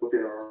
looking around.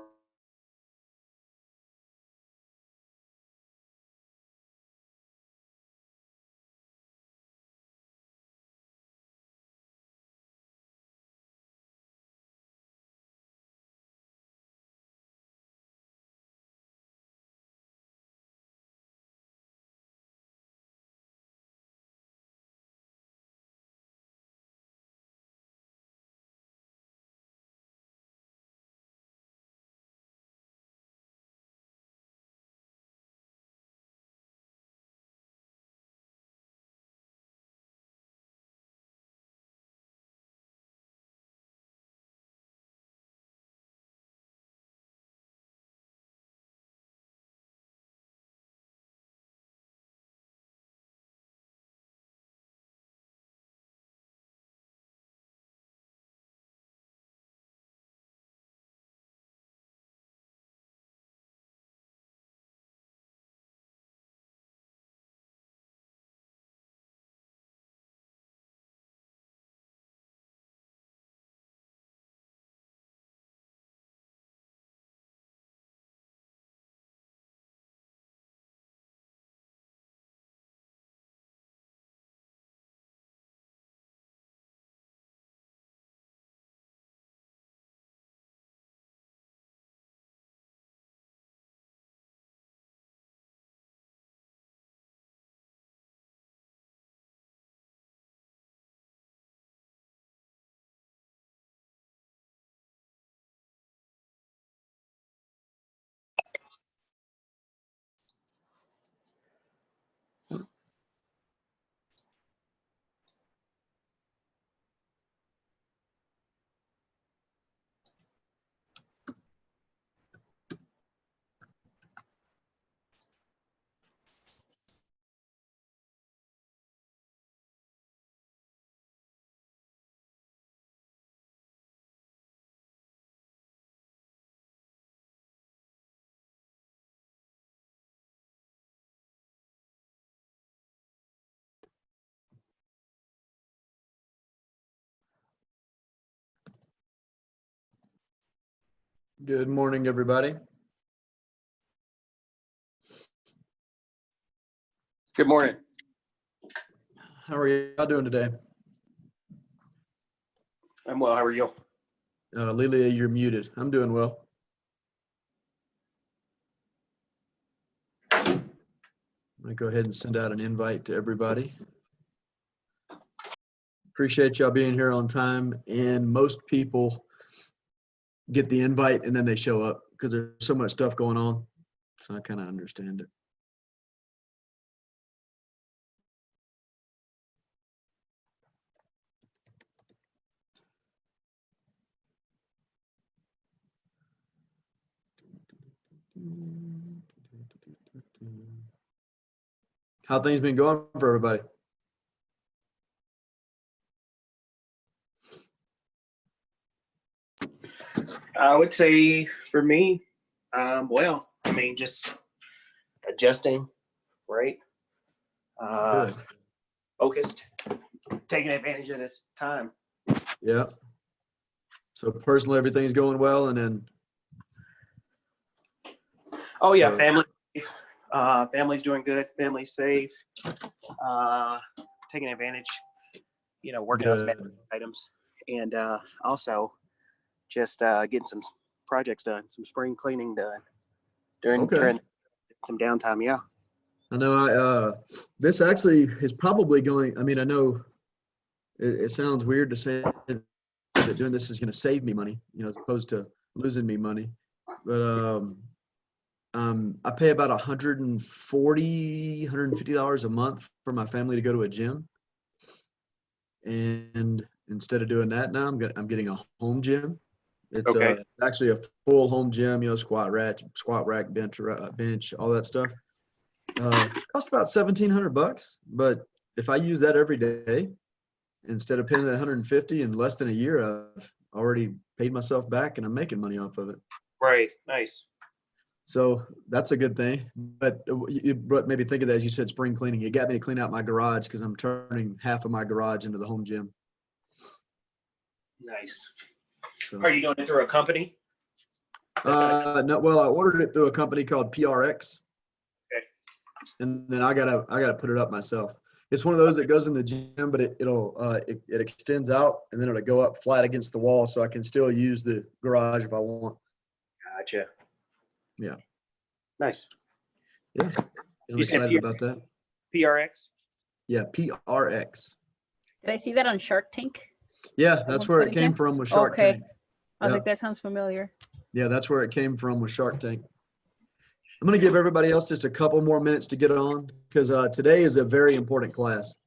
Good morning, everybody. Good morning. How are y'all doing today? I'm well. How are you? Lilia, you're muted. I'm doing well. I'm going to go ahead and send out an invite to everybody. Appreciate y'all being here on time. And most people get the invite and then they show up because there's so much stuff going on. So I kind of understand it. How things been going for everybody? I would say for me, well, I mean, just adjusting, right? Good. Focused, taking advantage of this time. Yeah. So personally, everything's going well, and then. Oh yeah, family's doing good. Family's safe. Taking advantage, working on some items, and also just getting some projects done, some spring cleaning done during some downtime. Yeah. I know this actually is probably going, I mean, I know it sounds weird to say that doing this is going to save me money, as opposed to losing me money. But I pay about $140, $150 a month for my family to go to a gym. And instead of doing that now, I'm getting a home gym. It's actually a full home gym, squat rack, bench, all that stuff. Cost about $1,700, but if I use that every day, instead of paying that $150 in less than a year, I've already paid myself back and I'm making money off of it. Right. Nice. So that's a good thing. But you maybe think of that as you said, spring cleaning. You got me to clean out my garage because I'm turning half of my garage into the home gym. Nice. So, are you doing it through a company? No, well, I ordered it through a company called PRX, Okay. and then I gotta put it up myself. It's one of those that goes in the gym, but it extends out, and then it'll go up flat against the wall, so I can still use the garage if I want. Gotcha. Yeah. Nice. Yeah. I'm You said excited about that. PRX? Yeah, PRX. Did I see that on Shark Tank? Yeah, that's where it came from with Shark Okay. Tank. I was Yeah. like, that sounds familiar. Yeah, that's where it came from with Shark Tank. I'm going to give everybody else just a couple more minutes to get on because today is a very important class.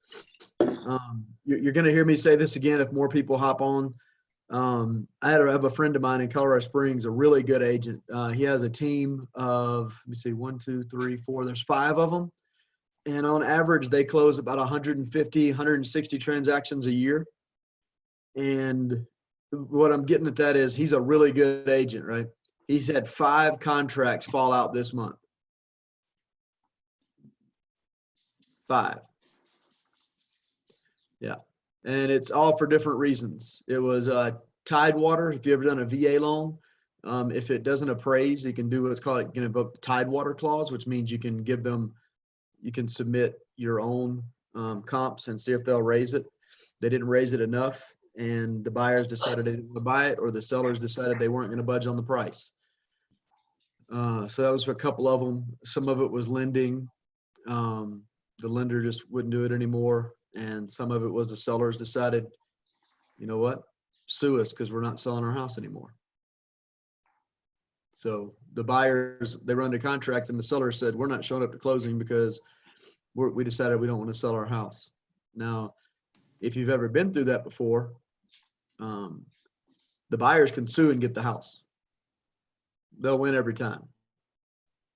You're going to hear me say this again if more people hop on. I have a friend of mine in Colorado Springs, a really good agent. He has a team of, let me see, 1, 2, 3, 4. There's 5 of them. And on average, they close about 150, 160 transactions a year. And what I'm getting at that is he's a really good agent, right? He's had 5 contracts fall out this month. 5. Yeah. And it's all for different reasons. It was Tidewater. If you ever done a VA loan, if it doesn't appraise, you can do what's called, you can invoke the Tidewater clause, which means you can submit your own comps and see if they'll raise it. They didn't raise it enough, and the buyers decided they didn't want to buy it, or the sellers decided they weren't going to budge on the price. So that was for a couple of them. Some of it was lending. The lender just wouldn't do it anymore. And some of it was the sellers decided, you know what, sue us because we're not selling our house anymore. So the buyers, they run the contract, and the seller said, we're not showing up to closing because we decided we don't want to sell our house. Now, if you've ever been through that before, the buyers can sue and get the house. They'll win every time.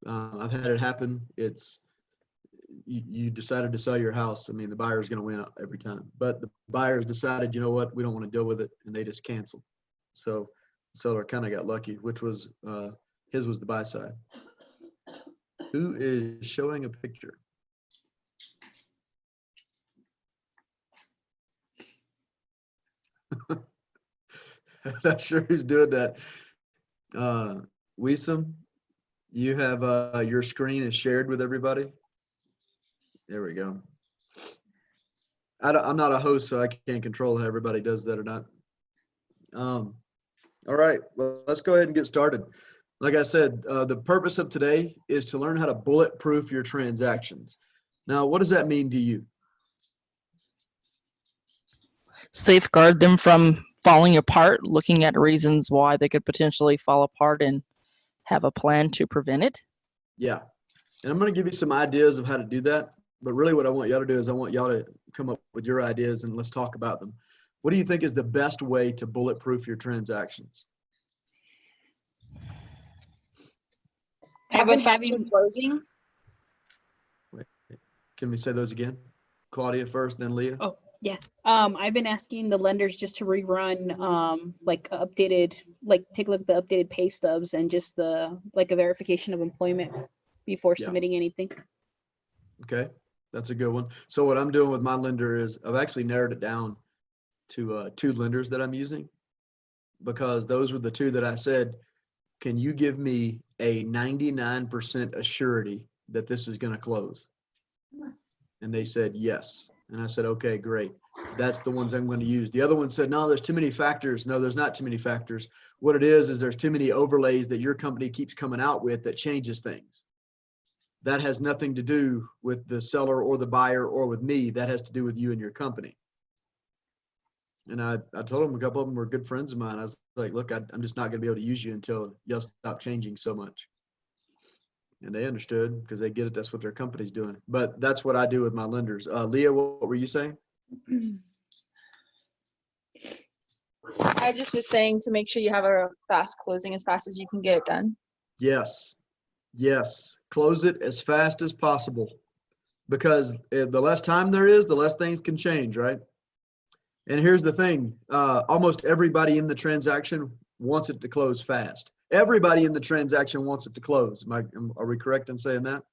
I've had it happen. It's you decided to sell your house. I mean, the buyer's going to win every time. But the buyers decided, you know what, we don't want to deal with it, and they just canceled. So the seller kind of got lucky, which was his was the buy side. Who is showing a picture? I'm not sure who's doing that. Wiesem, you have your screen is shared with everybody. There we go. I'm not a host, so I can't control how everybody does that or not. All right, well, let's go ahead and get started. Like I said, the purpose of today is to learn how to bulletproof your transactions. Now, what does that mean to you? Safeguard them from falling apart, looking at reasons why they could potentially fall apart and have a plan to prevent it. Yeah. And I'm going to give you some ideas of how to do that. But really what I want y'all to do is I want y'all to come up with your ideas and let's talk about them. What do you think is the best way to bulletproof your transactions? Have a faster closing. Wait, can we say those again? Claudia first, then Leah. Oh, yeah. I've been asking the lenders just to rerun take a look at the updated pay stubs and just a verification of employment before submitting anything. Okay, that's a good one. So what I'm doing with my lender is I've actually narrowed it down to 2 lenders that I'm using, because those were the 2 that I said, can you give me a 99% assurity that this is going to close? And they said yes. And I said, okay, great. That's the ones I'm going to use. The other one said, no, there's too many factors. No, there's not too many factors. What it is there's too many overlays that your company keeps coming out with that changes things. That has nothing to do with the seller or the buyer or with me. That has to do with you and your company. And I told them, a couple of them were good friends of mine. I was like, look, I'm just not going to be able to use you until y'all stop changing so much. And they understood because they get it. That's what their company's doing. But that's what I do with my lenders. Leah, what were you saying? I just was saying to make sure you have a fast closing as fast as you can get it done. Yes. Yes. Close it as fast as possible, because the less time there is, the less things can change, right? And here's the thing. Almost everybody in the transaction wants it to close fast. Everybody in the transaction wants it to close. Are we correct in saying that?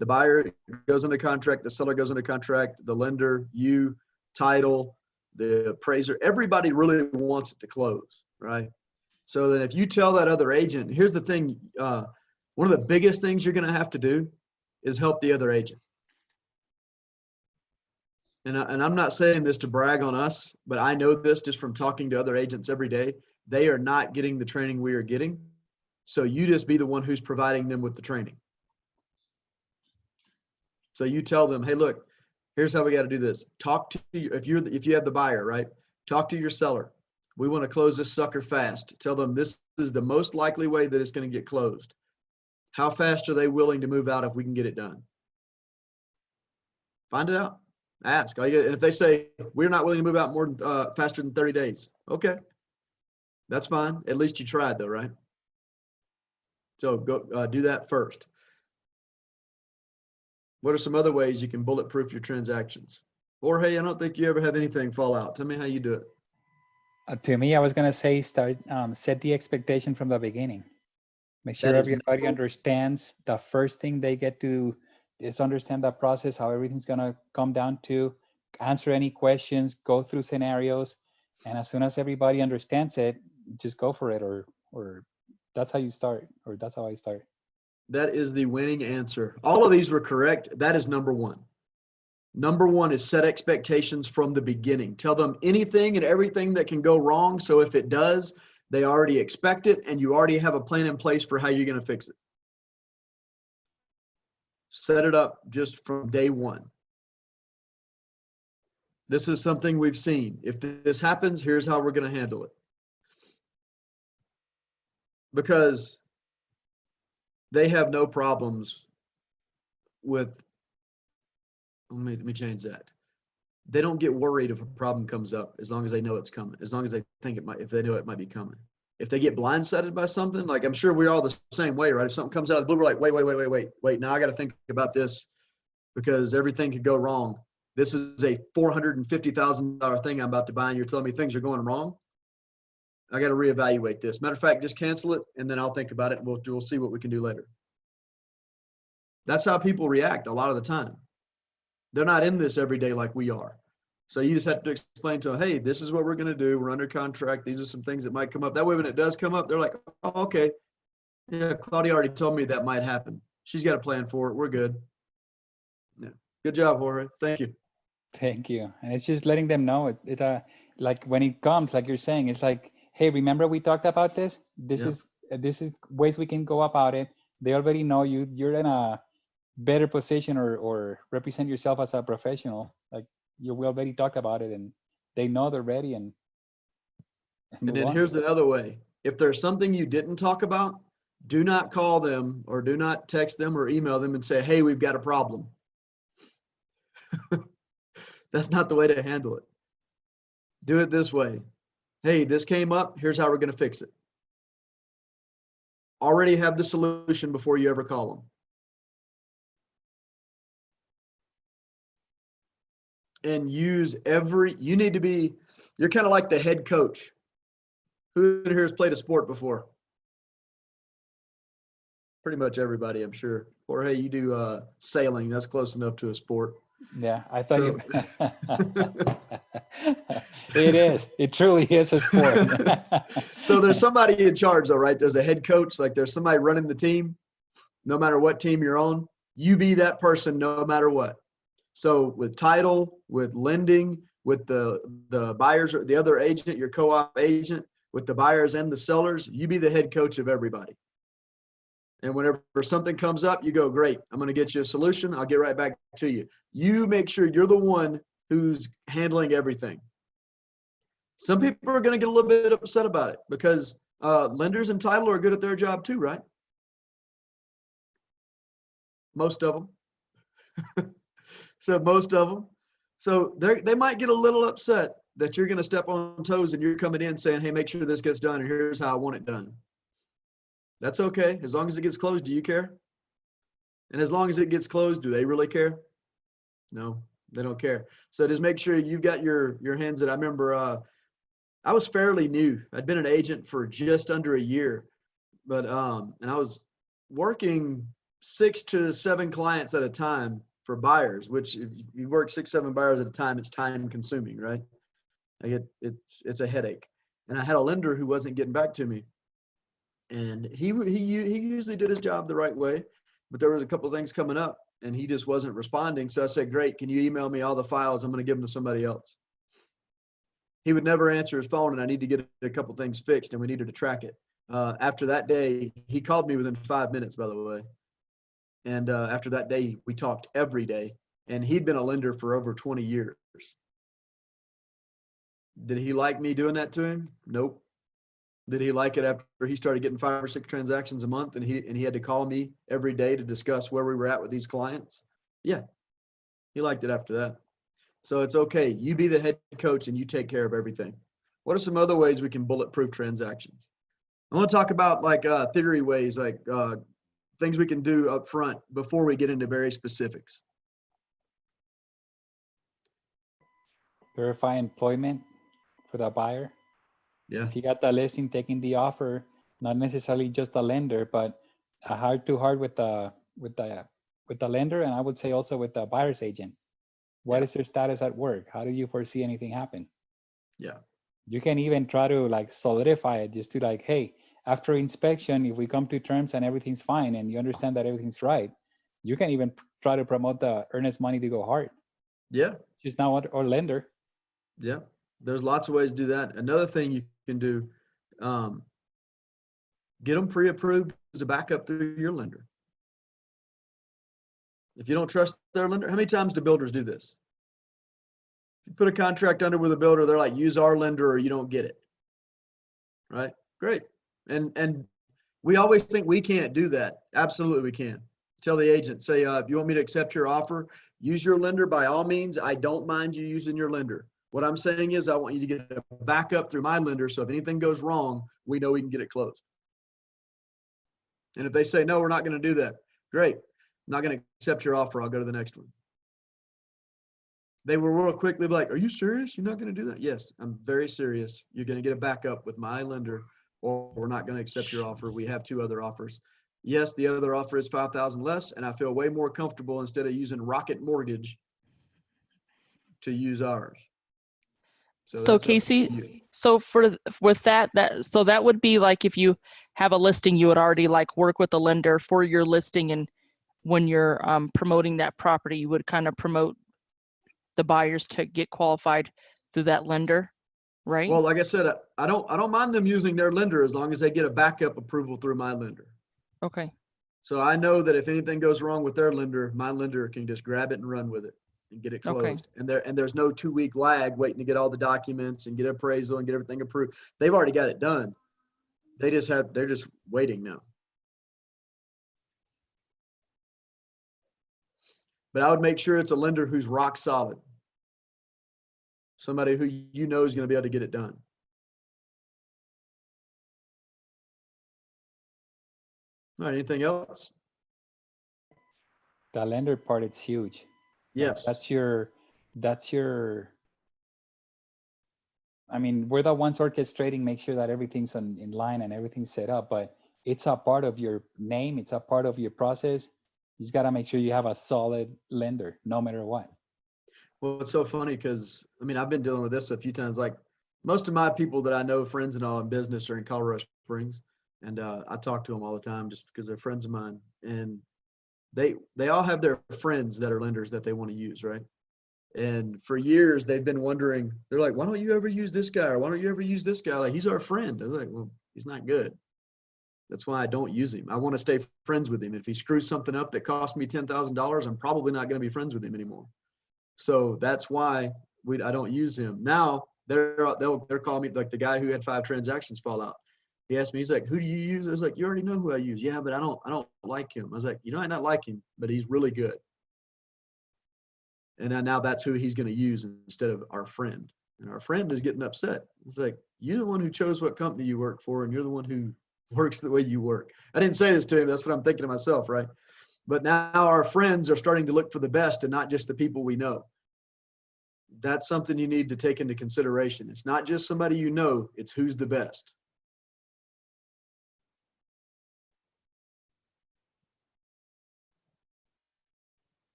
The buyer goes into contract, the seller goes into contract, the lender, you, title, the appraiser, everybody really wants it to close, right? So that if you tell that other agent, here's the thing, one of the biggest things you're going to have to do is help the other agent. And I'm not saying this to brag on us, but I know this just from talking to other agents every day. They are not getting the training we are getting. So you just be the one who's providing them with the training. So you tell them, hey, look, here's how we got to do this. Talk to you, if you have the buyer, right? Talk to your seller. We want to close this sucker fast. Tell them this is the most likely way that it's going to get closed. How fast are they willing to move out if we can get it done? Find it out. Ask. And if they say, we're not willing to move out more than faster than 30 days. Okay. That's fine. At least you tried though, right? So go do that first. What are some other ways you can bulletproof your transactions? Jorge, I don't think you ever have anything fall out. Tell me how you do it. To me, I was gonna say set the expectation from the beginning. Make sure everybody understands the first thing they get to is understand that process, how everything's gonna come down to, answer any questions, go through scenarios, and as soon as everybody understands it, just go for it, or that's how you start, or that's how I start. That is the winning answer. All of these were correct. That is number one. Number one is set expectations from the beginning. Tell them anything and everything that can go wrong. So if it does, they already expect it and you already have a plan in place for how you're going to fix it. Set it up just from day one. This is something we've seen. If this happens, here's how we're going to handle it. Because they have no problems with, let me change that. They don't get worried if a problem comes up as long as they know it's coming, as long as they think it might, if they know it might be coming. If they get blindsided by something, like I'm sure we're all the same way, right? If something comes out of the blue, we're like, wait, now I got to think about this because everything could go wrong. This is a $450,000 thing I'm about to buy and you're telling me things are going wrong. I got to reevaluate this. Matter of fact, just cancel it and then I'll think about it and we'll see what we can do later. That's how people react a lot of the time. They're not in this every day like we are. So you just have to explain to them, hey, this is what we're going to do. We're under contract. These are some things that might come up. That way, when it does come up, they're like, oh, okay. Yeah, Claudia already told me that might happen. She's got a plan for it. We're good. Yeah. Good job, Jorge. Thank you. Thank you. And it's just letting them know it like when it comes, like you're saying, it's like, hey, remember we talked about this? This is ways we can go about it. They already know you're in a better position or represent yourself as a professional. Like we already talked about it and they know they're ready and then here's another way. If there's something you didn't talk about, do not call them or do not text them or email them and say, hey, we've got a problem. That's not the way to handle it. Do it this way. Hey, this came up. Here's how we're going to fix it. Already have the solution before you ever call them. And use you need to be, you're kind of like the head coach. Who in here has played a sport before? Pretty much everybody, I'm sure. Or hey, you do sailing. That's close enough to a sport. Yeah, I thought it is. It truly is a sport. So there's somebody in charge though, right? There's a head coach, like there's somebody running the team. No matter what team you're on, you be that person no matter what. So with title, with lending, with the buyers or the other agent, your co-op agent, with the buyers and the sellers, you be the head coach of everybody. And whenever something comes up, you go, great, I'm going to get you a solution. I'll get right back to you. You make sure you're the one who's handling everything. Some people are going to get a little bit upset about it because lenders and title are good at their job too, right? Most of them. So most of them. So they might get a little upset that you're going to step on toes and you're coming in saying, hey, make sure this gets done and here's how I want it done. That's okay. As long as it gets closed, do you care? And as long as it gets closed, do they really care? No, they don't care. So just make sure you've got your hands in. I remember I was fairly new. I'd been an agent for just under a year, but and I was working 6 to 7 clients at a time for buyers, which if you work 6, 7 buyers at a time, it's time consuming, right? Like it's a headache. And I had a lender who wasn't getting back to me. And he usually did his job the right way, but there was a couple of things coming up and he just wasn't responding. So I said, great, can you email me all the files? I'm going to give them to somebody else. He would never answer his phone, and I need to get a couple of things fixed, and we needed to track it. After that day, he called me within 5 minutes, by the way. And after that day, we talked every day, and he'd been a lender for over 20 years. Did he like me doing that to him? Nope. Did he like it after he started getting 5 or 6 transactions a month and he had to call me every day to discuss where we were at with these clients? Yeah, he liked it after that. So it's okay. You be the head coach and you take care of everything. What are some other ways we can bulletproof transactions? I want to talk about like theory ways, like things we can do up front before we get into very specifics. Verify employment for the buyer. Yeah. If you got the listing, taking the offer, not necessarily just the lender, but a heart to heart with the lender, and I would say also with the buyer's agent. What is their status at work? How do you foresee anything happen? Yeah. You can even try to like solidify it, just to like, hey, after inspection, if we come to terms and everything's fine and you understand that everything's right, you can even try to promote the earnest money to go hard. Yeah. Just now or lender. Yeah. There's lots of ways to do that. Another thing you can do, get them pre-approved as a backup through your lender. If you don't trust their lender, how many times do builders do this? If you put a contract under with a builder, they're like, use our lender or you don't get it. Right? Great. And we always think we can't do that. Absolutely we can. Tell the agent, say, if you want me to accept your offer, use your lender by all means. I don't mind you using your lender. What I'm saying is I want you to get a backup through my lender. So if anything goes wrong, we know we can get it closed. And if they say, no, we're not going to do that, great. I'm not going to accept your offer. I'll go to the next one. They were real quick. They'd be like, are you serious? You're not going to do that? Yes, I'm very serious. You're going to get a backup with my lender or we're not going to accept your offer. We have 2 other offers. Yes, the other offer is $5,000 less, and I feel way more comfortable instead of using Rocket Mortgage to use ours. So Casey, so with that so that would be like if you have a listing, you would already like work with the lender for your listing, and when you're promoting that property, you would kind of promote the buyers to get qualified through that lender, right? Well, like I said, I don't mind them using their lender as long as they get a backup approval through my lender. Okay. So I know that if anything goes wrong with their lender, my lender can just grab it and run with it and get it closed. Okay. And there's no 2-week lag waiting to get all the documents and get appraisal and get everything approved. They've already got it done. They're just waiting now. But I would make sure it's a lender who's rock solid. Somebody who you know is going to be able to get it done. All right, anything else? The lender part, it's huge. Yes. That's your, I mean, we're the ones orchestrating, make sure that everything's in line and everything's set up, but it's a part of your name. It's a part of your process. You just got to make sure you have a solid lender, no matter what. Well, it's so funny because, I mean, I've been dealing with this a few times. Like most of my people that I know, friends and all in business, are in Colorado Springs. And I talk to them all the time just because they're friends of mine. And they all have their friends that are lenders that they want to use, right? And for years, they've been wondering, they're like, why don't you ever use this guy? Or why don't you ever use this guy? Like, he's our friend. I was like, well, he's not good. That's why I don't use him. I want to stay friends with him. If he screws something up that cost me $10,000, I'm probably not going to be friends with him anymore. So that's why I don't use him. Now they're calling me, like the guy who had 5 transactions fall out. He asked me, he's like, who do you use? I was like, you already know who I use. Yeah, but I don't like him. I was like, you know, I not like him, but he's really good. And now that's who he's going to use instead of our friend. And our friend is getting upset. It's like, you're the one who chose what company you work for, and you're the one who works the way you work. I didn't say this to him. That's what I'm thinking to myself, right? But now our friends are starting to look for the best and not just the people we know. That's something you need to take into consideration. It's not just somebody you know, it's who's the best.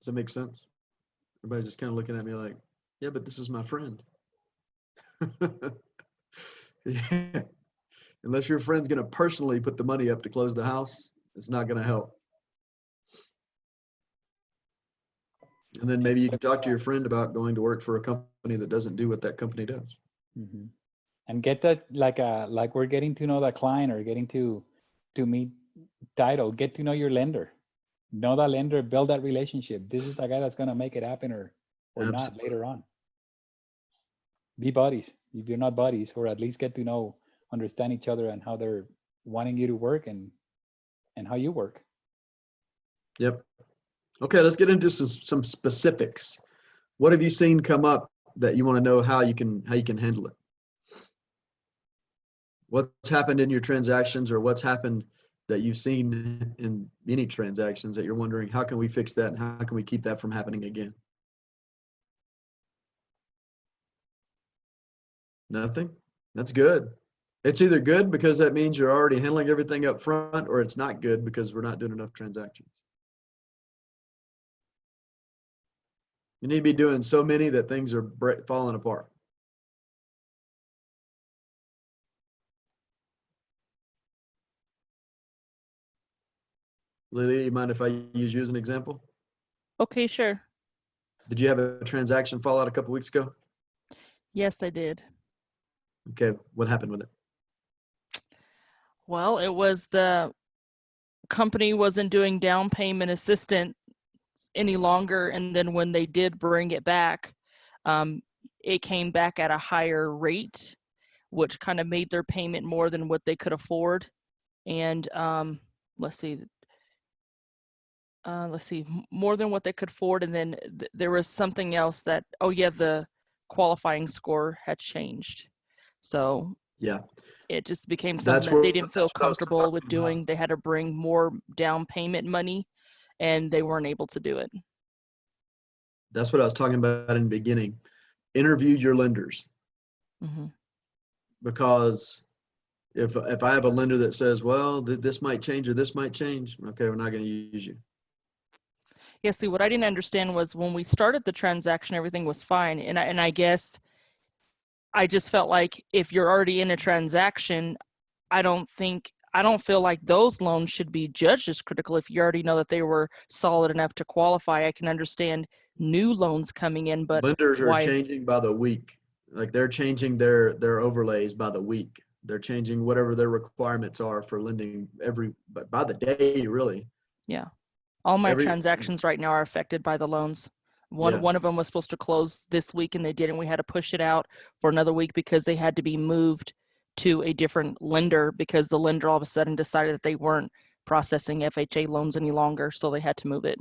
Does that make sense? Everybody's just kind of looking at me like, yeah, but this is my friend. Yeah. Unless your friend's going to personally put the money up to close the house, it's not going to help. And then maybe you can talk to your friend about going to work for a company that doesn't do what that company does. Mm-hmm. And get that like we're getting to know the client or getting to meet title. Get to know your lender. Know that lender. Build that relationship. This is the guy that's gonna make it happen or not later on. Be buddies if you're not buddies, or at least get to know, understand each other and how they're wanting you to work and how you work. Yep. Okay, let's get into some specifics. What have you seen come up that you want to know how you can handle it? What's happened in your transactions, or what's happened that you've seen in many transactions that you're wondering, how can we fix that and how can we keep that from happening again? Nothing? That's good. It's either good because that means you're already handling everything up front, or it's not good because we're not doing enough transactions. You need to be doing so many that things are falling apart. Lily, you mind if I use you as an example? Okay, sure. Did you have a transaction fall out a couple weeks ago? Yes, I did. Okay, what happened with it? Well, it was the company wasn't doing down payment assistance any longer, and then when they did bring it back, it came back at a higher rate, which kind of made their payment more than what they could afford. And let's see, more than what they could afford. And then there was something else that, oh yeah, the qualifying score had changed. So yeah, it just became That's something that they where- didn't feel that's what I was comfortable with talking about. doing. They had to bring more down payment money, and they weren't able to do it. That's what I was talking about in the beginning. Interview your lenders, Mm-hmm. because if I have a lender that says, well, this might change or this might change, okay, we're not going to use you. Yeah, see, what I didn't understand was when we started the transaction, everything was fine. And I guess I just felt like if you're already in a transaction, I don't feel like those loans should be judged as critical if you already know that they were solid enough to qualify. I can understand new loans coming in, but Lenders are why? changing by the week. Like they're changing their overlays by the week. They're changing whatever their requirements are for lending by the day, really. Yeah. All my Every- transactions right now are affected by the loans. Yeah. One of them was supposed to close this week and they didn't. We had to push it out for another week because they had to be moved to a different lender because the lender all of a sudden decided that they weren't processing FHA loans any longer, so they had to move it.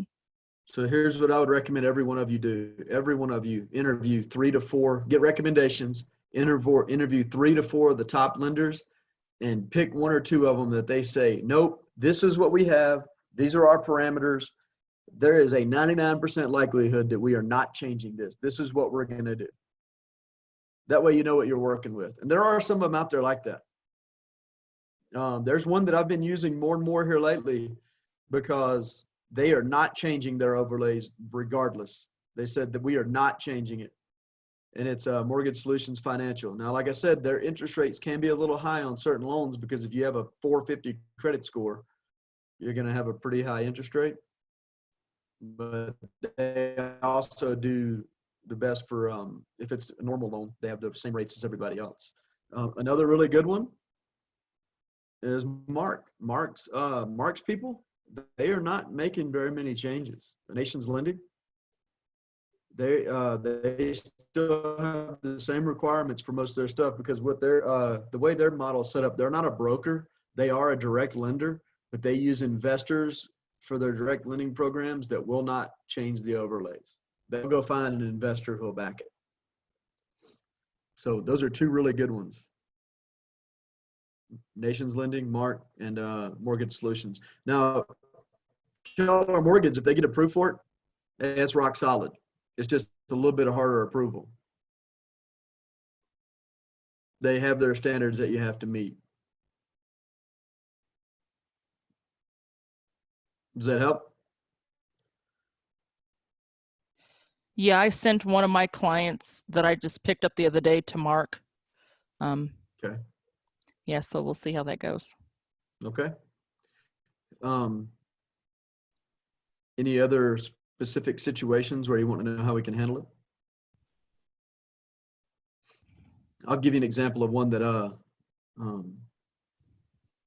So here's what I would recommend every one of you do. Every one of you interview 3 to 4, get recommendations, interview 3 to 4 of the top lenders, and pick 1 or 2 of them that they say, nope, this is what we have. These are our parameters. There is a 99% likelihood that we are not changing this. This is what we're going to do. That way you know what you're working with. And there are some of them out there like that. There's one that I've been using more and more here lately because they are not changing their overlays regardless. They said that we are not changing it. And it's Mortgage Solutions Financial. Now, like I said, their interest rates can be a little high on certain loans because if you have a 450 credit score, you're going to have a pretty high interest rate. But they also do the best for if it's a normal loan, they have the same rates as everybody else. Another really good one is Mark's people. They are not making very many changes. The Nation's Lending, they still have the same requirements for most of their stuff because what the way their model is set up, they're not a broker. They are a direct lender, but they use investors for their direct lending programs that will not change the overlays. They'll go find an investor who'll back it. So those are 2 really good ones. Nation's Lending, Mark, and Mortgage Solutions. Now, Keller Mortgage, if they get approved for it, it's rock solid. It's just a little bit harder approval. They have their standards that you have to meet. Does that help? Yeah, I sent one of my clients that I just picked up the other day to Mark. Okay. Yeah, so we'll see how that goes. Okay. Any other specific situations where you want to know how we can handle it? I'll give you an example of one that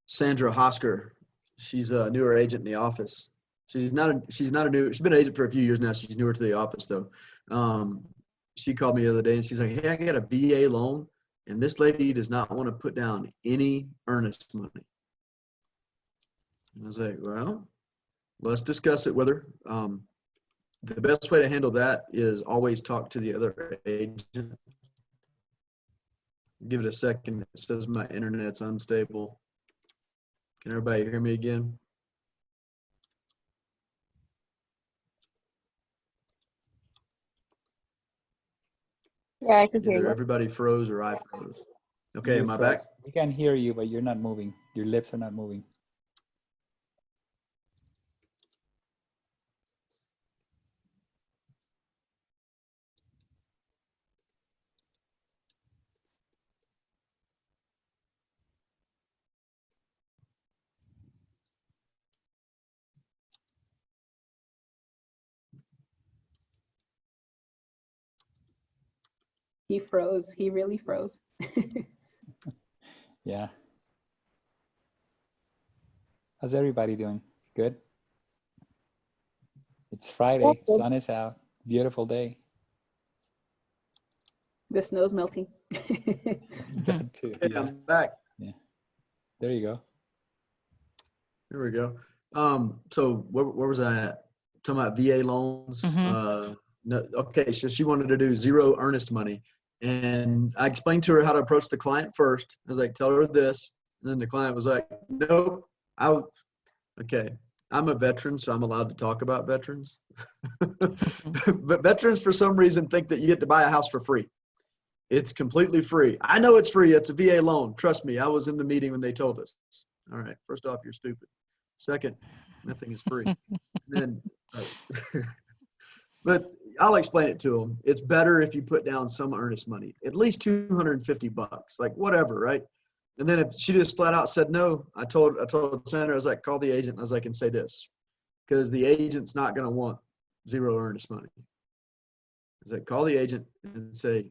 Sandra Hosker, she's a newer agent in the office. She's been an agent for a few years now. She's newer to the office though. She called me the other day and she's like, hey, I got a VA loan and this lady does not want to put down any earnest money. And I was like, well, let's discuss it with her. The best way to handle that is always talk to the other agent. Give it a second. It says my internet's unstable. Can everybody hear me again? Yeah, I can hear Either you. everybody froze or I froze. Okay, You am I back? froze. We can hear you, but you're not moving. Your lips are not moving. He froze. He really froze. Yeah. How's everybody doing? Good? It's Friday. good. Sun is out. Beautiful day. The snow's melting. That too. Okay, Yeah. I'm back. There you go. Here we go. So where was I at? Talking about VA loans. No, okay, so she wanted to do zero earnest money. And I explained to her how to approach the client first. I was like, tell her this. And then the client was like, nope. Okay, I'm a veteran, so I'm allowed to talk about veterans. But veterans, for some reason, think that you get to buy a house for free. It's completely free. I know it's free. It's a VA loan. Trust me. I was in the meeting when they told us. All right. First off, you're stupid. Second, nothing is free. Then, but I'll explain it to them. It's better if you put down some earnest money, at least $250, like whatever, right? And then if she just flat out said no, I told Sandra, I was like, call the agent. I was like, and say this, because the agent's not going to want zero earnest money. I was like, call the agent and say,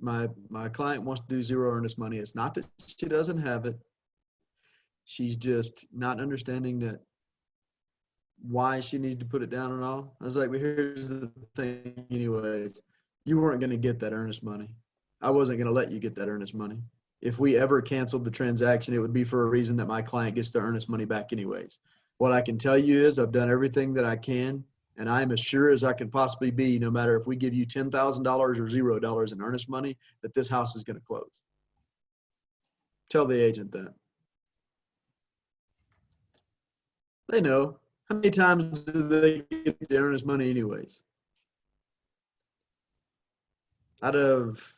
my client wants to do zero earnest money. It's not that she doesn't have it. She's just not understanding that why she needs to put it down and all. I was like, well, here's the thing anyways. You weren't going to get that earnest money. I wasn't going to let you get that earnest money. If we ever canceled the transaction, it would be for a reason that my client gets the earnest money back anyways. What I can tell you is I've done everything that I can, and I'm as sure as I can possibly be, no matter if we give you $10,000 or $0 in earnest money, that this house is going to close. Tell the agent that. They know. How many times do they get the earnest money anyways? Out of,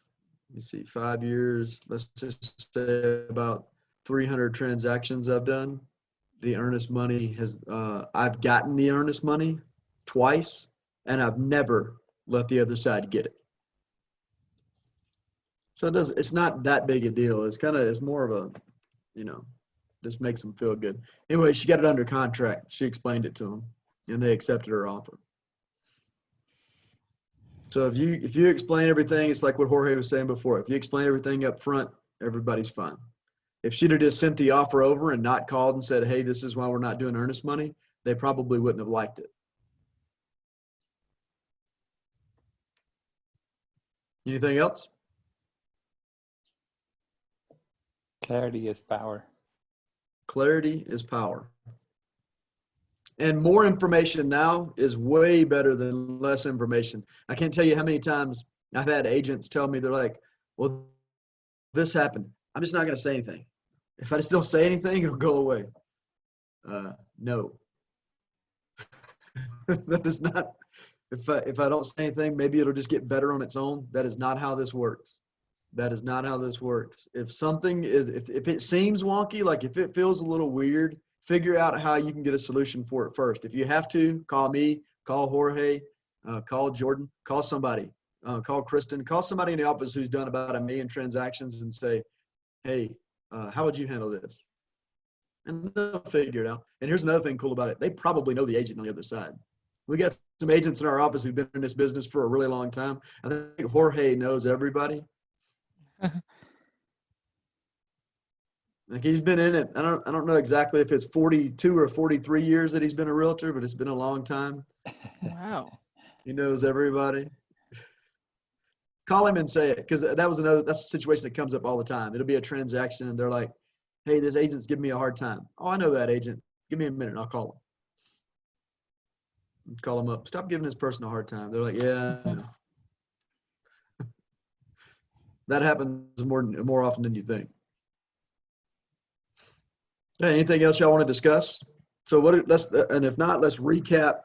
let me see, 5 years, let's just say about 300 transactions I've done, the earnest money has, I've gotten the earnest money twice, and I've never let the other side get it. So it's not that big a deal. It's more of a, just makes them feel good. Anyway, she got it under contract. She explained it to them, and they accepted her offer. So if you explain everything, it's like what Jorge was saying before. If you explain everything up front, everybody's fine. If she'd have just sent the offer over and not called and said, hey, this is why we're not doing earnest money, they probably wouldn't have liked it. Anything else? Clarity is power. Clarity is power. And more information now is way better than less information. I can't tell you how many times I've had agents tell me, they're like, well, this happened. I'm just not going to say anything. If I just don't say anything, it'll go away. No. That is not, if I don't say anything, maybe it'll just get better on its own. That is not how this works. That is not how this works. If something is, if it seems wonky, like if it feels a little weird, figure out how you can get a solution for it first. If you have to, call me, call Jorge, call Jordan, call somebody, call Kristen, call somebody in the office who's done about 1 million transactions and say, hey, How would you handle this? And they'll figure it out. And here's another thing cool about it. They probably know the agent on the other side. We got some agents in our office who've been in this business for a really long time. I think Jorge knows everybody. Like he's been in it. I don't know exactly if it's 42 or 43 years that he's been a realtor, but it's been a long time. Wow. He knows everybody. Call him and say it, because that's a situation that comes up all the time. It'll be a transaction and they're like, hey, this agent's giving me a hard time. Oh, I know that agent. Give me a minute and I'll call him. Call him up. Stop giving this person a hard time. They're like, yeah. I know. That happens more often than you think. Hey, anything else y'all want to discuss? So and if not, let's recap.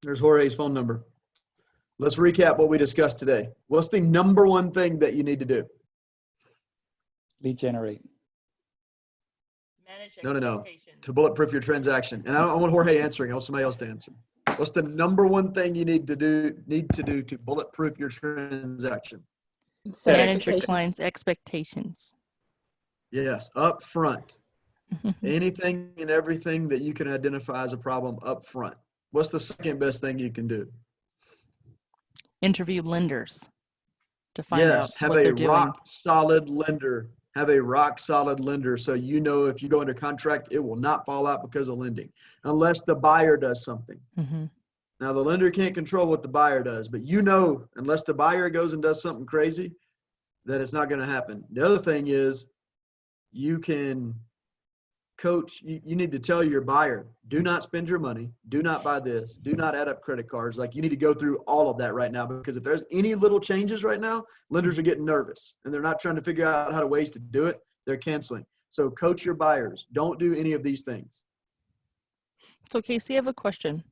There's Jorge's phone number. Let's recap what we discussed today. What's the number one thing that you need to do? Lead generate. Manage No. expectations. To bulletproof your transaction. And I don't want Jorge answering. I want somebody else to answer. What's the number one thing you need to do to bulletproof your transaction? Set Manage your expectations. clients' expectations. Yes, up front. Anything and everything that you can identify as a problem up front. What's the second best thing you can do? Interview lenders to find out Have what a they're doing. rock solid lender. Have a rock solid lender so you know if you go under contract, it will not fall out because of lending, unless the buyer does something. Mm-hmm. Now, the lender can't control what the buyer does, but you know, unless the buyer goes and does something crazy, that it's not going to happen. The other thing is you can coach, you need to tell your buyer, do not spend your money, do not buy this, do not add up credit cards. Like you need to go through all of that right now, because if there's any little changes right now, lenders are getting nervous and they're not trying to figure out how to ways to do it. They're canceling. So coach your buyers. Don't do any of these things. So Casey, I have a question.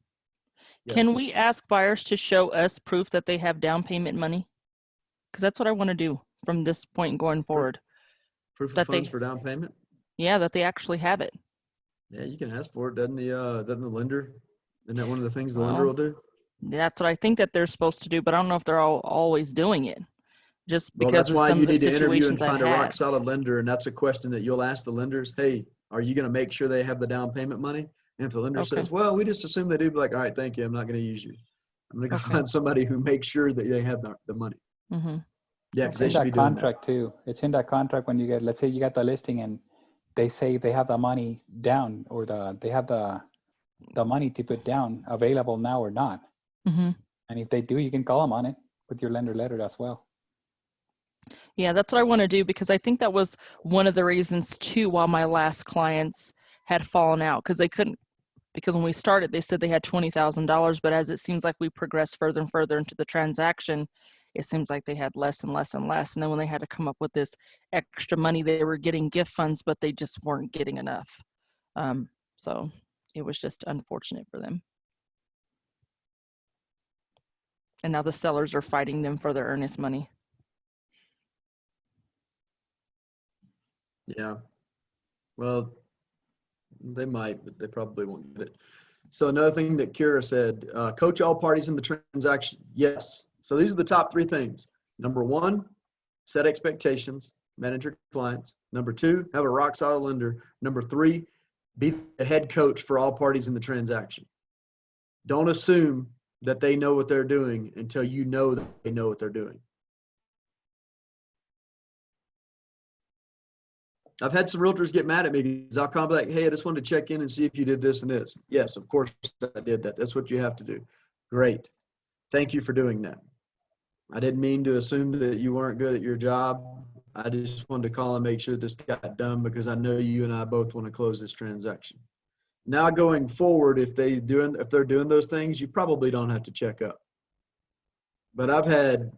Yes. Can we ask buyers to show us proof that they have down payment money? Because that's what I want to do from this point going forward. Proof of that funds they- for down payment? Yeah, that they actually have it. Yeah, you can ask for it. Doesn't the lender? Isn't that one of the things the lender Well, will do? That's what I think that they're supposed to do, but I don't know if they're always doing it. Just Well, because that's of why some you of the need to interview and situations I've find a rock had. solid lender. And that's a question that you'll ask the lenders. Hey, are you going to make sure they have the down payment money? And if the lender Okay. says, well, we just assume they do, be like, all right, thank you. I'm not going to use you. I'm going to go Okay. find somebody who makes sure that they have the money. Mm-hmm. Yeah, because It's they in should be that doing that. contract too. It's in that contract when you get, let's say you got the listing and they say they have the money down, or they have the money to put down available now or not. Mm-hmm. And if they do, you can call them on it with your lender letter as well. Yeah, that's what I want to do, because I think that was one of the reasons too why my last clients had fallen out, because they couldn't, because when we started, they said they had $20,000, but as it seems like we progressed further and further into the transaction, it seems like they had less and less and less. And then when they had to come up with this extra money, they were getting gift funds, but they just weren't getting enough. So it was just unfortunate for them. And now the sellers are fighting them for their earnest money. Yeah. Well, they might, but they probably won't get it. So another thing that Kira said, coach all parties in the transaction. Yes. So these are the top three things. Number one, set expectations, manage your clients. Number two, have a rock solid lender. Number three, be the head coach for all parties in the transaction. Don't assume that they know what they're doing until you know that they know what they're doing. I've had some realtors get mad at me because I'll come like, hey, I just wanted to check in and see if you did this and this. Yes, of course I did that. That's what you have to do. Great. Thank you for doing that. I didn't mean to assume that you weren't good at your job. I just wanted to call and make sure this got done because I know you and I both want to close this transaction. Now going forward, if they're doing those things, you probably don't have to check up. But I've had,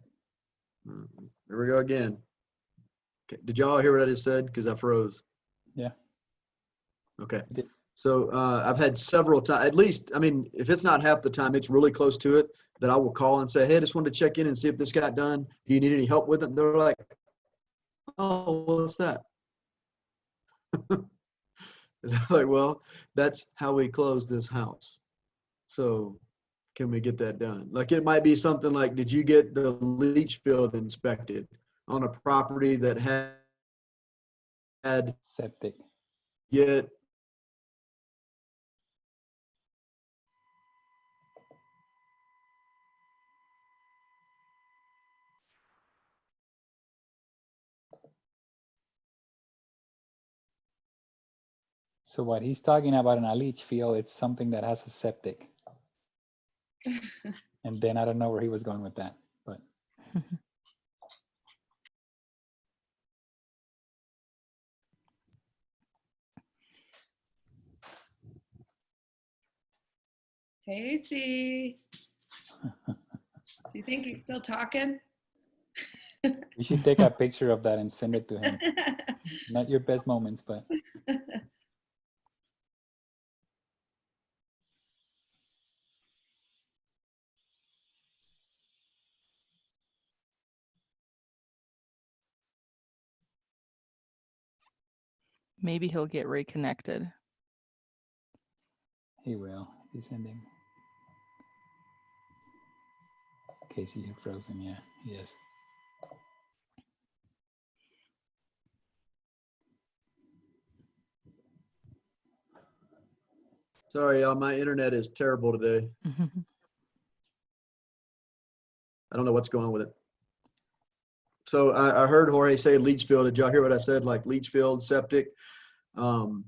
here we go again. Okay. Did y'all hear what I just said? Because I froze. Yeah. Okay. I did. So I've had several times, at least, I mean, if it's not half the time, it's really close to it, that I will call and say, hey, I just wanted to check in and see if this got done. Do you need any help with it? And they're like, oh, what's that? And I'm like, well, that's how we close this house. So can we get that done? Like it might be something like, did you get the leach field inspected on a property that had Septic. yet So what he's talking about in a leach field, it's something that has a septic. And then I don't know where he was going with that, but Casey. Do you think he's still talking? we should take a picture of that and send it to him. Not your best moments, but Maybe he'll get reconnected. he will. He's sending. Casey, you're frozen. Yeah, he is. sorry, y'all, my internet is terrible today. I don't know what's going on with it. So I heard Jorge say leach field. Did y'all hear what I said? Like leach field, septic. Well,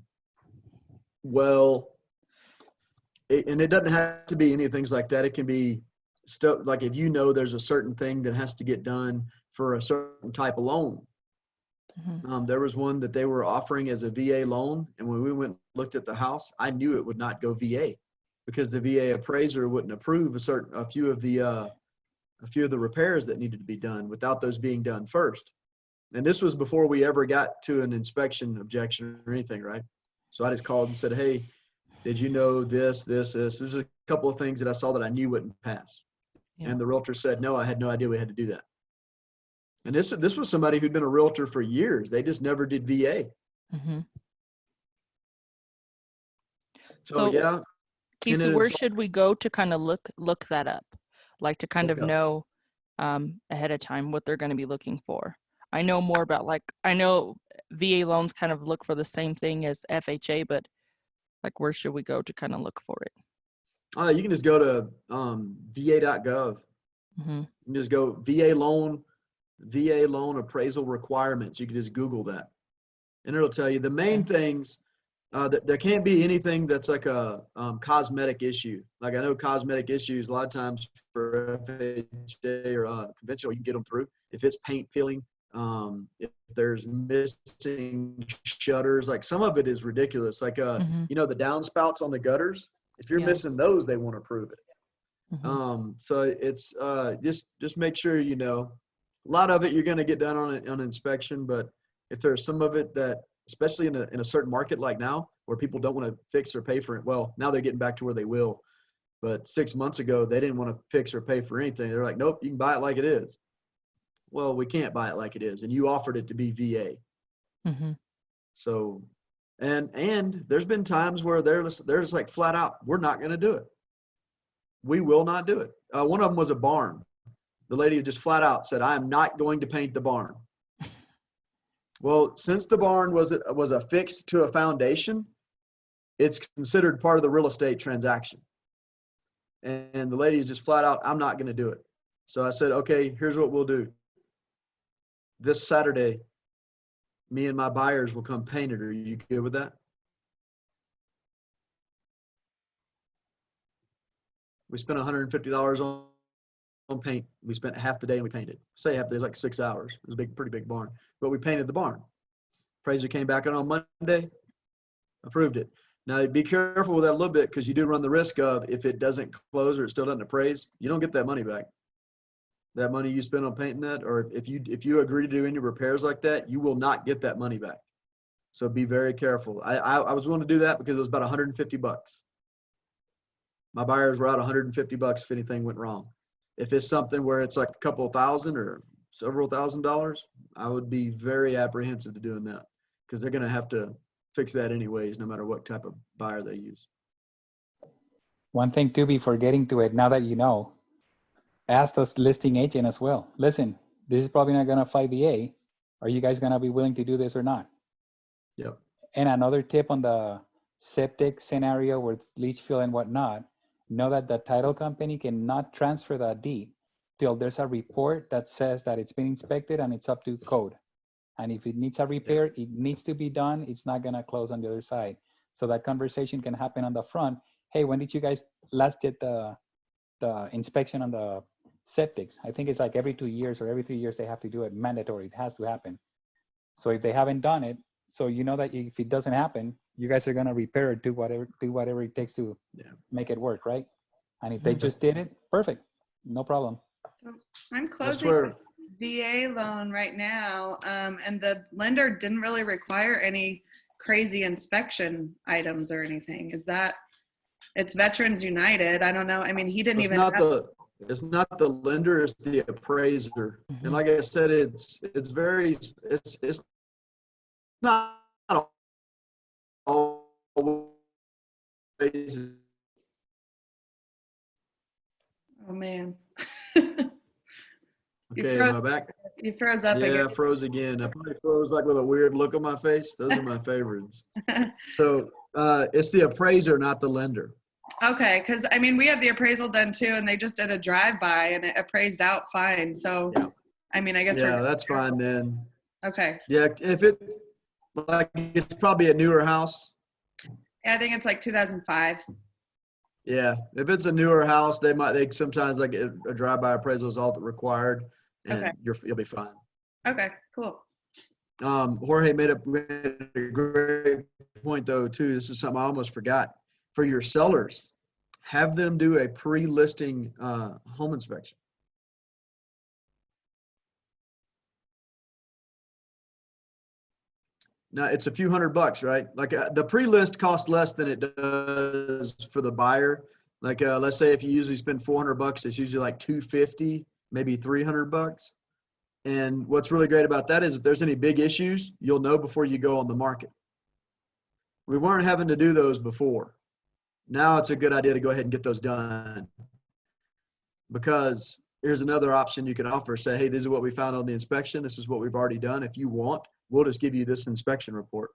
and it doesn't have to be any things like that. It can be stuff like if you know there's a certain thing that has to get done for a certain type of loan. There was one that they were offering as a VA loan. And when we went and looked at the house, I knew it would not go VA because the VA appraiser wouldn't approve a few of the repairs that needed to be done without those being done first. And this was before we ever got to an inspection objection or anything, right? So I just called and said, hey, did you know this? This is a couple of things that I saw that I knew wouldn't pass. Yeah. And the realtor said, no, I had no idea we had to do that. And this was somebody who'd been a realtor for years. They just never did VA. So yeah. Casey, where should we go to kind of look that up? Like to kind of know ahead of time what they're going to be looking for. I know more about I know VA loans kind of look for the same thing as FHA, but like where should we go to kind of look for it? You can just go to va.gov. You can just go VA loan appraisal requirements. You can just Google that. And it'll tell you the main things. There can't be anything that's like a cosmetic issue. Like I know cosmetic issues, a lot of times for FHA or conventional, you can get them through. If it's paint peeling, if there's missing shutters, like some of it is ridiculous. Like, you know, the downspouts on the gutters, if you're missing those, they won't approve it. So it's just make sure, you know, a lot of it you're going to get done on inspection, but if there's some of it that, especially in a certain market like now where people don't want to fix or pay for it. Well, now they're getting back to where they will. But 6 months ago, they didn't want to fix or pay for anything. They're like, nope, you can buy it like it is. Well, we can't buy it like it is. And you offered it to be VA. So, and there's been times where there's like flat out, we're not going to do it. We will not do it. One of them was a barn. The lady just flat out said, I am not going to paint the barn. Well, since the barn was affixed to a foundation, it's considered part of the real estate transaction. And the lady is just flat out, I'm not going to do it. So I said, okay, here's what we'll do. This Saturday, me and my buyers will come paint it. Are you good with that? We spent $150 on paint. We spent half the day and we painted. Say half the day is like 6 hours. It was a pretty big barn, but we painted the barn. Appraiser came back on Monday, approved it. Now be careful with that a little bit because you do run the risk of if it doesn't close or it still doesn't appraise, you don't get that money back. That money you spend on painting that, or if you agree to do any repairs like that, you will not get that money back. So be very careful. I was willing to do that because it was about $150. My buyers were out $150 if anything went wrong. If it's something where it's like a couple of thousand or several $1,000s, I would be very apprehensive to doing that because they're going to have to fix that anyways, no matter what type of buyer they use. One thing too, before getting to it, now that you know, ask the listing agent as well. Listen, this is probably not gonna fly VA. Are you guys gonna be willing to do this or not? Yep. And another tip on the septic scenario with leach field and whatnot, know that the title company cannot transfer that deed till there's a report that says that it's been inspected and it's up to code. And if it needs a repair, it needs to be done. It's not gonna close on the other side. So that conversation can happen on the front. Hey, when did you guys last get the inspection on the septics? I think it's like every 2 years or every 3 years they have to do it, mandatory. It has to happen. So if they haven't done it, so you know that if it doesn't happen, you guys are gonna repair it, do whatever it takes to make it work, right? And if they just did it, perfect, no problem. So I'm I closing swear. VA loan right now, and the lender didn't really require any crazy inspection items or anything. Is that, it's Veterans United? I don't know. I mean, he didn't even have, It's not the lender, it's the appraiser. And like I said, it's not always. oh man. Okay, am I back? You froze up Yeah, again. I froze again. I probably froze like with a weird look on my face. Those are my favorites. So it's the appraiser, not the lender. Okay, because I mean, we had the appraisal done too, and they just did a drive-by, and it appraised out fine. So, Yeah. I mean, I guess Yeah, that's fine then. okay. Yeah, if it, like, it's probably a newer house. Yeah, I think it's like 2005. Yeah, if it's a newer house, they sometimes like a drive-by appraisal is all required, and Okay. you'll be fine. Okay, cool. Jorge made a great point though too. This is something I almost forgot. For your sellers, have them do a pre-listing home inspection. Now it's a few $100, right? Like the pre-list costs less than it does for the buyer. Like let's say if you usually spend $400, it's usually like $250, maybe $300. And what's really great about that is if there's any big issues, you'll know before you go on the market. We weren't having to do those before. Now it's a good idea to go ahead and get those done, because here's another option you can offer. Say, hey, this is what we found on the inspection. This is what we've already done. If you want, we'll just give you this inspection report.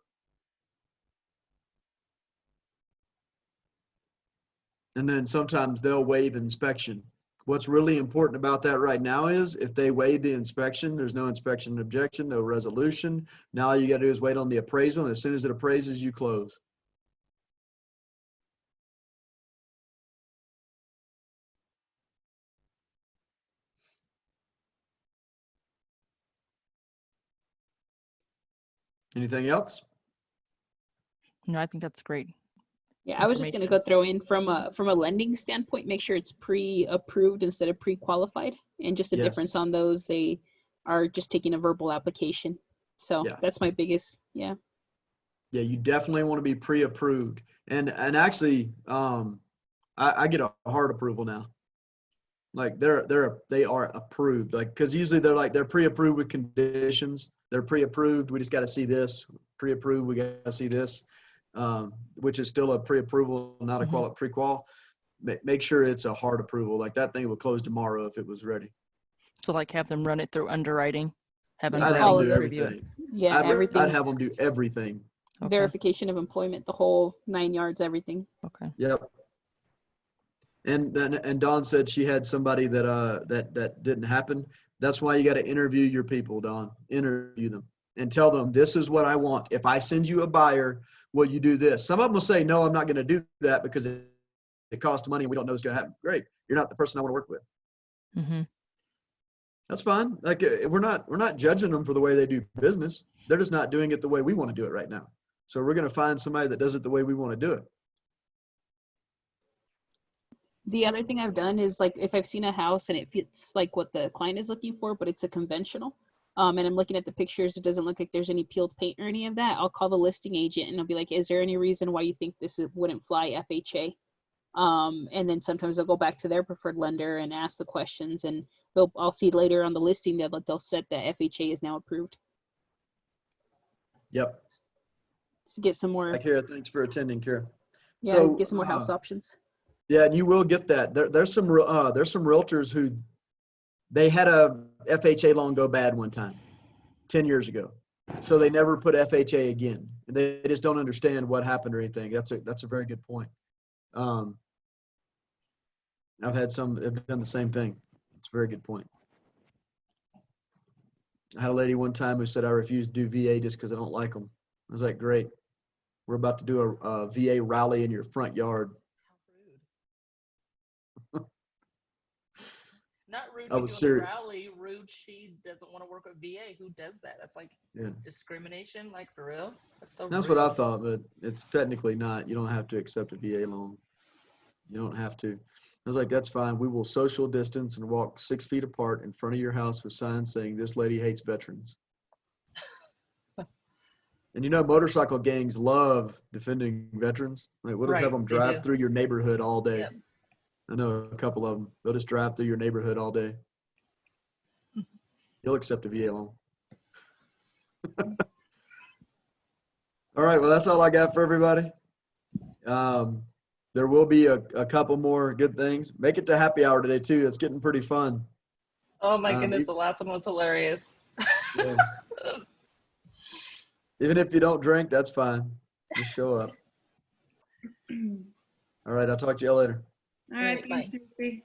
And then sometimes they'll waive inspection. What's really important about that right now is if they waive the inspection, there's no inspection objection, no resolution. Now all you got to do is wait on the appraisal, and as soon as it appraises, you close. Anything else? No, I think that's great. Yeah, I was just gonna go throw in from a lending standpoint, make sure it's pre-approved instead of pre-qualified, and just a difference on those. They are just taking a verbal application. So that's my biggest, Yeah, you definitely want to be pre-approved. And actually, I get a hard approval now. Like they are approved. Like, because usually they're pre-approved with conditions. They're pre-approved. We just got to see this. Pre-approved. We got to see this. Which is still a pre-approval, not a pre-qual. Make sure it's a hard approval. Like that thing would close tomorrow if it was ready. So like have them run it through underwriting. I'd have them do everything. Yeah, everything. I'd have them do everything. Okay. Verification of employment, the whole 9 yards, everything. Okay. Yep. And Dawn said she had somebody that didn't happen. That's why you got to interview your people, Dawn. Interview them and tell them, this is what I want. If I send you a buyer, will you do this? Some of them will say, no, I'm not going to do that because it costs money and we don't know what's going to happen. Great. You're not the person I want to work with. Mm-hmm. That's fine. Like we're not judging them for the way they do business. They're just not doing it the way we want to do it right now. So we're going to find somebody that does it the way we want to do it. The other thing I've done is, like, if I've seen a house and it fits like what the client is looking for, but it's a conventional, and I'm looking at the pictures, it doesn't look like there's any peeled paint or any of that, I'll call the listing agent and I'll be like, is there any reason why you think this wouldn't fly FHA? And then sometimes I'll go back to their preferred lender and ask the questions, and I'll see later on the listing that they'll set that FHA is now approved. Yep. To get some more. Kira, thanks for attending, Kira. Yeah, So, get some more house options. Yeah, and you will get that. There's some realtors who they had a FHA loan go bad one time, 10 years ago. So they never put FHA again. And they just don't understand what happened or anything. That's a very good point. I've had some have done the same thing. It's a very good point. I had a lady one time who said I refuse to do VA just because I don't like them. I was like, great. We're about to do a VA rally in your front yard. Not rude I when was doing serious. a rally. Rude she doesn't want to work with VA. Who does that? That's like discrimination, like for real. That's what rude. I thought, but it's technically not. You don't have to accept a VA loan. You don't have to. I was like, that's fine. We will social distance and walk 6 feet apart in front of your house with signs saying this lady hates veterans. And you know, motorcycle gangs love defending veterans. Like, we'll just have them drive through your neighborhood all day. Yep. I know a couple of them. They'll just drive through your neighborhood all day. You'll accept a VA loan. All right. Well, that's all I got for everybody. There will be a couple more good things. Make it to happy hour today too. It's getting pretty fun. Oh my goodness, the last one was hilarious. Yeah. Even if you don't drink, that's fine. Just show up. All right. I'll talk to you later. All right. Thanks, Casey.